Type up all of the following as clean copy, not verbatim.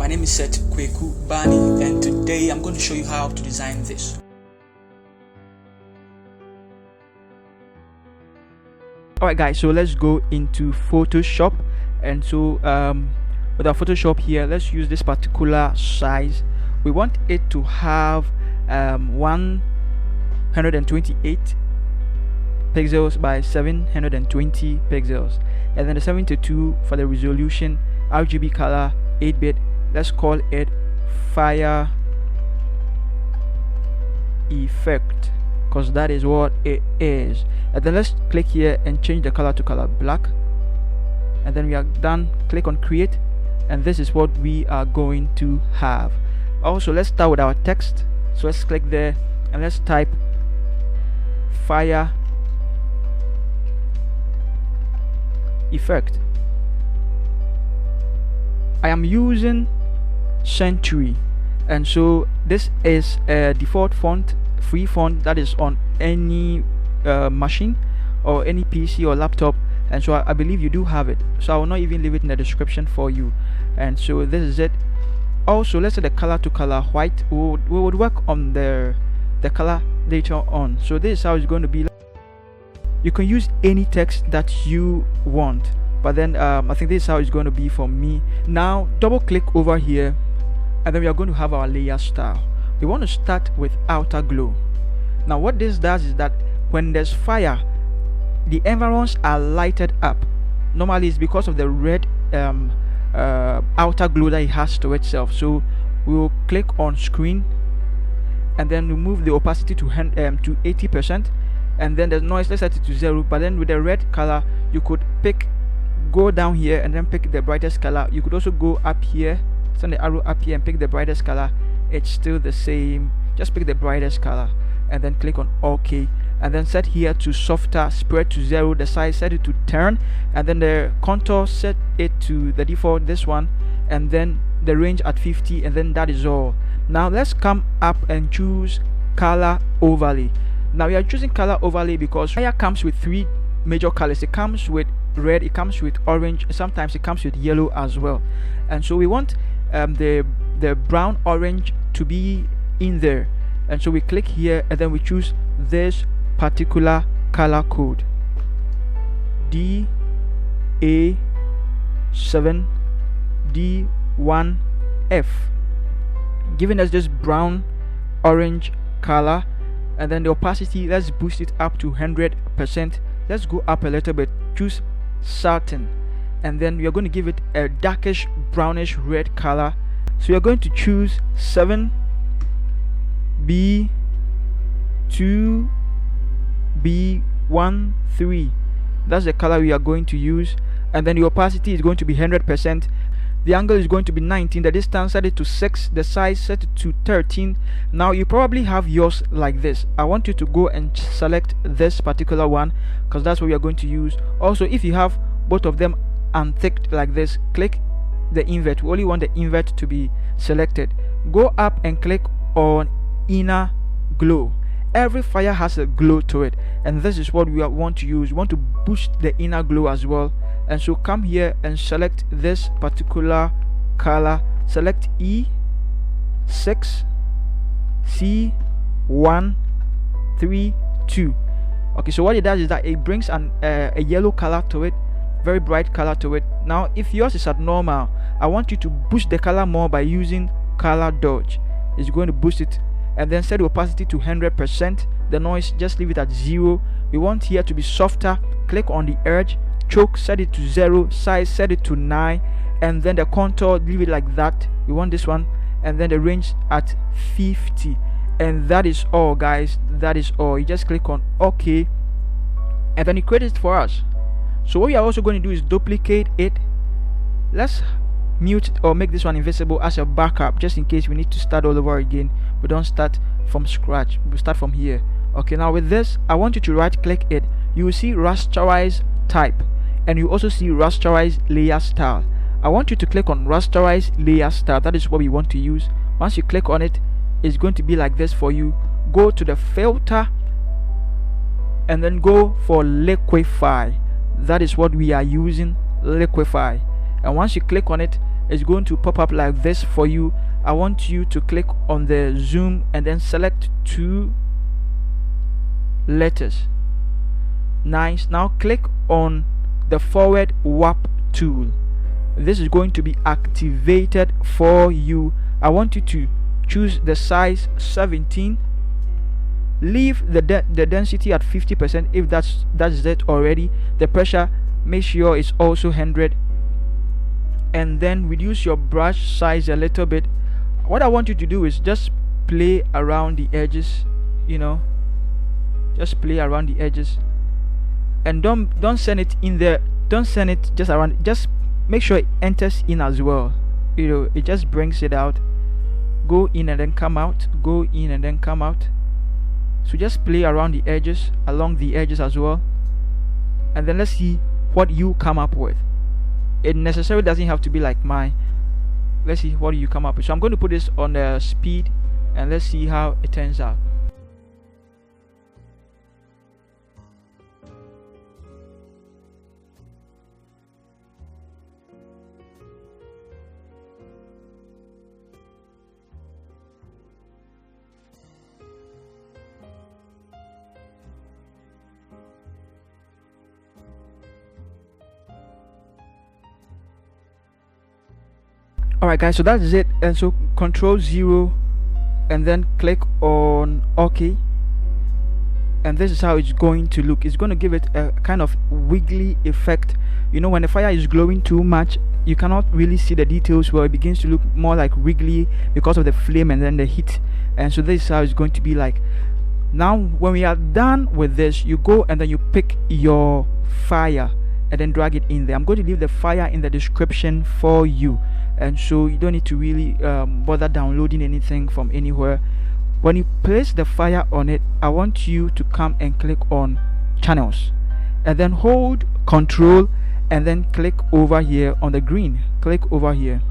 My name is Seth Bani, and today I'm going to show you how to design this. Alright guys, so let's go into Photoshop. And so with our Photoshop here, let's use this particular size. We want it to have 128 pixels by 720 pixels, and then the 72 for the resolution, RGB color, 8-bit. Let's call it fire effect, because that is what it is. And then let's click here and change the color to color black, and then we are done. Click on create, and this is what we are going to have. Also, let's start with our text. So let's click there and let's type fire effect. I am using Century, and so this is a default font, free font that is on any machine or any PC or laptop, and so I believe you do have it, so I will not even leave it in the description for you. And so this is it. Also, let's set the color to color white. We would work on the color later on. So this is how it's going to be. You can use any text that you want, but then I think this is how it's going to be for me. Now double click over here, and then we are going to have our layer style. We want to start with outer glow. Now what this does is that when there's fire, the environs are lighted up. Normally it's because of the red outer glow that it has to itself. So we will click on screen, and then remove the opacity to 80%, and then the noise, let's set it to 0. But then with the red color, you could go down here and then pick the brightest color. You could also go up here, send the arrow up here and pick the brightest color. It's still the same, just pick the brightest color and then click on OK, and then set here to softer, spread to 0, the size set it to 10, and then the contour set it to the default, this one, and then the range at 50, and then that is all. Now let's come up and choose color overlay. Now we are choosing color overlay because fire comes with 3 major colors. It comes with red, it comes with orange, sometimes it comes with yellow as well. And so we want the brown orange to be in there, and so we click here and then we choose this particular color code, DA7D1F, giving us this brown orange color. And then the opacity, let's boost it up to 100%. Let's go up a little bit, choose satin, and then we are going to give it a darkish brownish red color. So you're going to choose 7B2B13. That's the color we are going to use, and then the opacity is going to be 100%. The angle is going to be 19, the distance set it to 6, the size set it to 13. Now you probably have yours like this. I want you to go and select this particular one, because that's what we are going to use. Also, if you have both of them unticked like this, click the invert. We only want the invert to be selected. Go up and click on inner glow. Every fire has a glow to it, and this is what we want to use. We want to boost the inner glow as well. And so come here and select this particular color, select E6C132. okay, so what it does is that it brings a yellow color to it, very bright color to it. Now if yours is at normal, I want you to boost the color more by using color dodge. It's going to boost it, and then set the opacity to 100%. the noise, just leave it at 0. We want here to be softer. Click on the edge, choke, set it to 0, size set it to 9, and then the contour, leave it like that. We want this one, and then the range at 50. And that is all, guys. That is all. You just click on OK, and then it creates it for us. So what we are also going to do is duplicate it. Let's mute or make this one invisible as a backup, just in case we need to start all over again. We don't start from scratch, we start from here. Okay, now with this, I want you to right click it. You will see rasterize type, and you also see rasterize layer style. I want you to click on rasterize layer style. That is what we want to use. Once you click on it, it's going to be like this for you. Go to the filter and then go for liquify. That is what we are using, liquify. And once you click on it, is going to pop up like this for you. I want you to click on the zoom and then select 2 letters. Nice. Now click on the forward warp tool. This is going to be activated for you. I want you to choose the size 17. Leave the density at 50% if that's it already. The pressure, make sure it's also 100, and then reduce your brush size a little bit. What I want you to do is just play around the edges, just play around the edges, and don't send it in there. Don't send it just around. Just make sure it enters in as well. It just brings it out. Go in and then come out. Go in and then come out. So just play around the edges, along the edges as well, and then let's see what you come up with. It necessarily doesn't have to be like mine. Let's see what you come up with. So I'm going to put this on the speed, and let's see how it turns out. Alright guys, so that is it. And so Control 0 and then click on OK, and this is how it's going to look. It's going to give it a kind of wiggly effect. When the fire is glowing too much, you cannot really see the details, where it begins to look more like wiggly because of the flame and then the heat. And so this is how it's going to be like. Now when we are done with this, you go and then you pick your fire and then drag it in there. I'm going to leave the fire in the description for you, and so you don't need to really bother downloading anything from anywhere. When you place the fire on it, I want you to come and click on channels, and then hold Control and then click over here on the green. Click over here.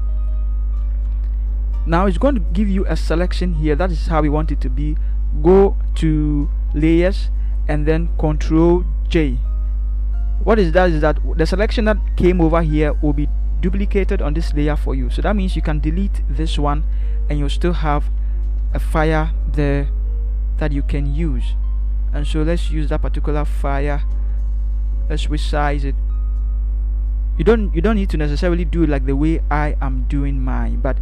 Now it's going to give you a selection here. That is how we want it to be. Go to layers and then Control J. What is that is that the selection that came over here will be duplicated on this layer for you. So that means you can delete this one and you'll still have a fire there that you can use. And so let's use that particular fire. Let's resize it. You don't need to necessarily do it like the way I am doing mine, but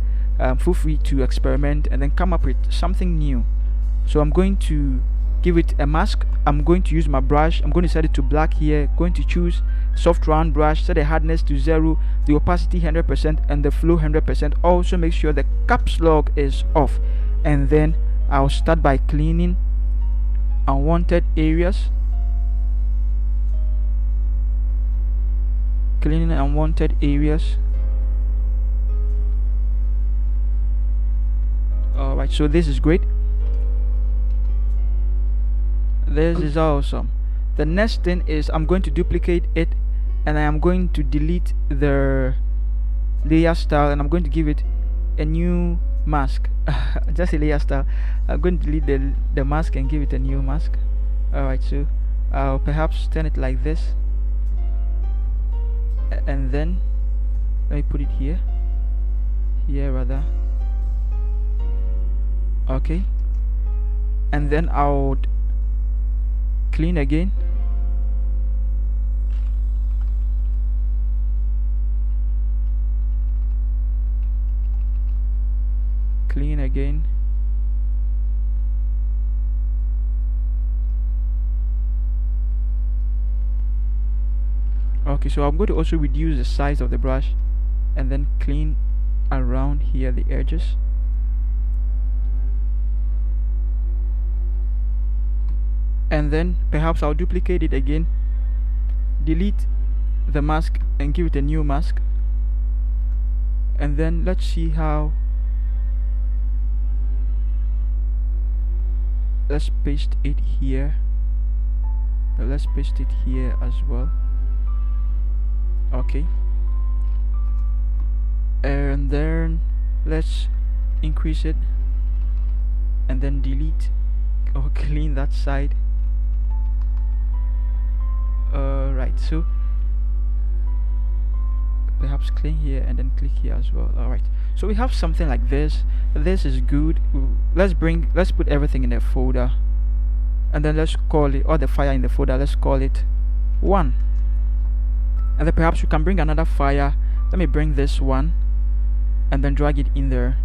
feel free to experiment and then come up with something new. So I'm going to give it a mask. I'm going to use my brush. I'm going to set it to black here. Going to choose soft round brush, set the hardness to 0, the opacity 100%, and the flow 100%. Also make sure the caps lock is off, and then I'll start by cleaning unwanted areas. Cleaning unwanted areas. Alright, so this is great. This is awesome. The next thing is I'm going to duplicate it, and I am going to delete the layer style, and I'm going to give it a new mask. Just a layer style. I'm going to delete the mask and give it a new mask. Alright, so I'll perhaps turn it like this, and then let me put it here rather. Okay, and then I'll clean again. Clean again. Okay, so I'm going to also reduce the size of the brush and then clean around here the edges. And then perhaps I'll duplicate it again, delete the mask and give it a new mask, and then let's see how. Let's paste it here. Let's paste it here as well. Okay, and then let's increase it and then delete or clean that side. Right, so perhaps clean here and then click here as well. All right, so we have something like this. This is good. Let's put everything in a folder, and then let's call it, or the file in the folder, let's call it 1. And then perhaps we can bring another fire. Let me bring this one and then drag it in there.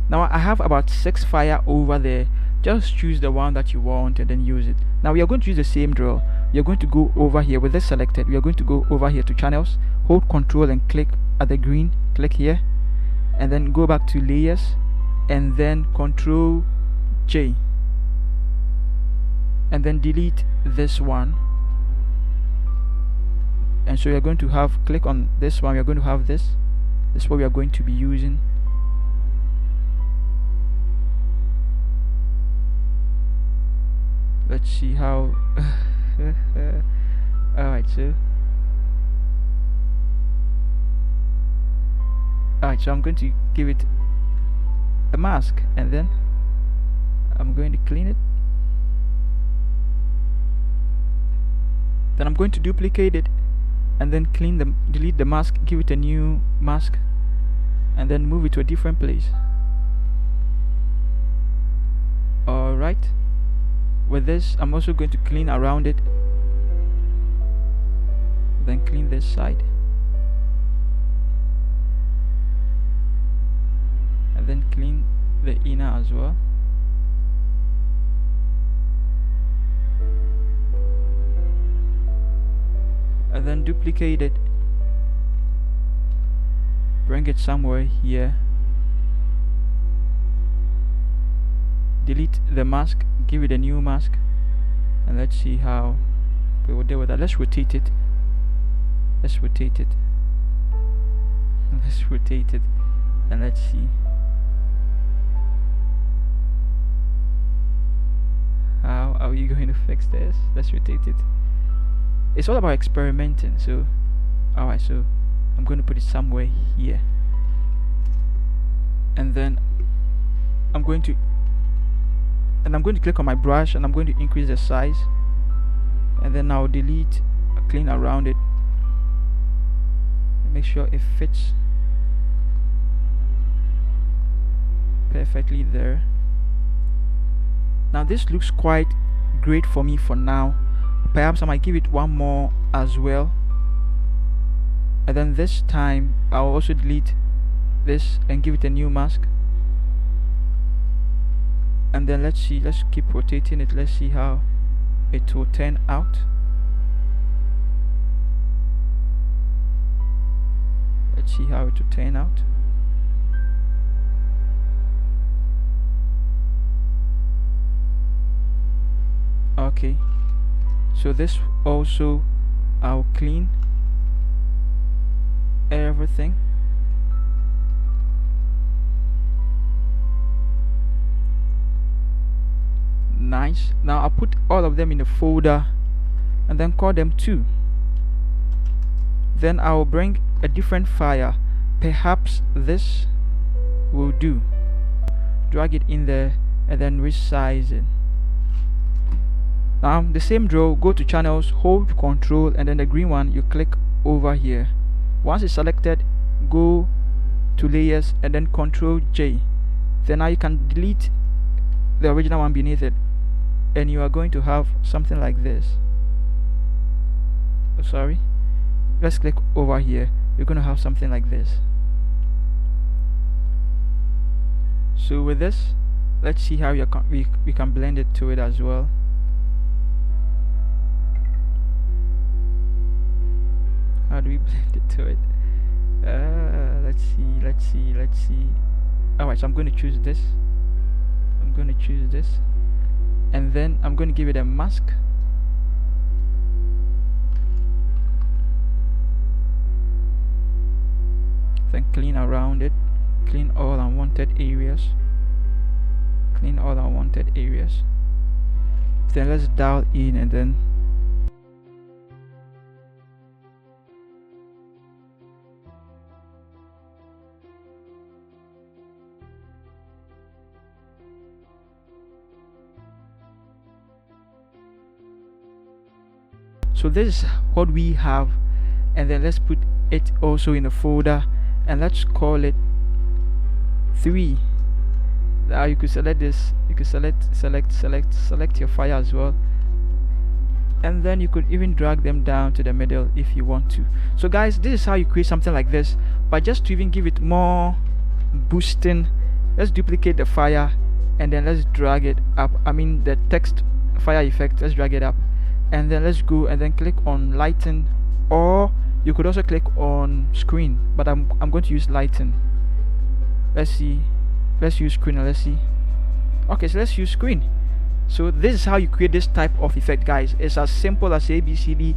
Now I have about 6 fire over there. Just choose the one that you want and then use it. Now we are going to use the same drill. We are going to go over here with this selected. We are going to go over here to channels, hold Control and click at the green, click here, and then go back to layers and then Control J, and then delete this one. And so we are going to have, click on this one, we are going to have this is what we are going to be using. Let's see how alright, so I'm going to give it a mask, and then I'm going to clean it. Then I'm going to duplicate it and then delete the mask, give it a new mask, and then move it to a different place. Alright, with this I'm also going to clean around it, then clean this side, and then clean the inner as well. And then duplicate it, bring it somewhere here, delete the mask, give it a new mask, and let's see how we will deal with that. Let's rotate it, let's rotate it, let's rotate it, and let's see how are we going to fix this. Let's rotate it. It's all about experimenting. So alright, so I'm going to put it somewhere here, and then I'm going to click on my brush, and I'm going to increase the size, and then I'll delete, clean around it, and make sure it fits perfectly there. Now this looks quite great for me for now. Perhaps I might give it one more as well, and then this time I'll also delete this and give it a new mask, and then let's see, let's keep rotating it, let's see how it will turn out. Let's see how it will turn out. Okay, so this also I'll clean everything. Nice. Now I'll put all of them in a folder and then call them 2. Then I'll bring a different file. Perhaps this will do. Drag it in there and then resize it. Now the same drill, go to channels, hold Control, and then the green one you click over here. Once it's selected, go to layers and then Control J. Then now you can delete the original one beneath it, and you are going to have something like this. Oh, sorry, let's click over here. You're going to have something like this. So with this, let's see how we can blend it to it as well. How do we blend it to it? Let's see. Alright, so I'm going to choose this. And then I'm going to give it a mask. Then clean around it. Clean all unwanted areas. Then let's dial in and then so this is what we have, and then let's put it also in a folder, and let's call it 3. Now you could select this, you could select your fire as well, and then you could even drag them down to the middle if you want to. So guys, this is how you create something like this. But just to even give it more boosting, let's duplicate the fire and then let's drag it up. I mean the text fire effect, let's drag it up, and then let's go and then click on lighten, or you could also click on screen, but I'm going to use lighten. Let's see, let's use screen and let's see. Okay, so let's use screen. So this is how you create this type of effect, guys. It's as simple as ABCD.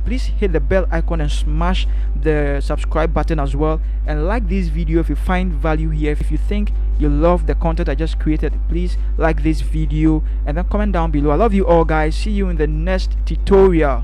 Please hit the bell icon and smash the subscribe button as well, and like this video if you find value here. If you think you love the content I just created, please like this video and then comment down below. I love you all, guys. See you in the next tutorial.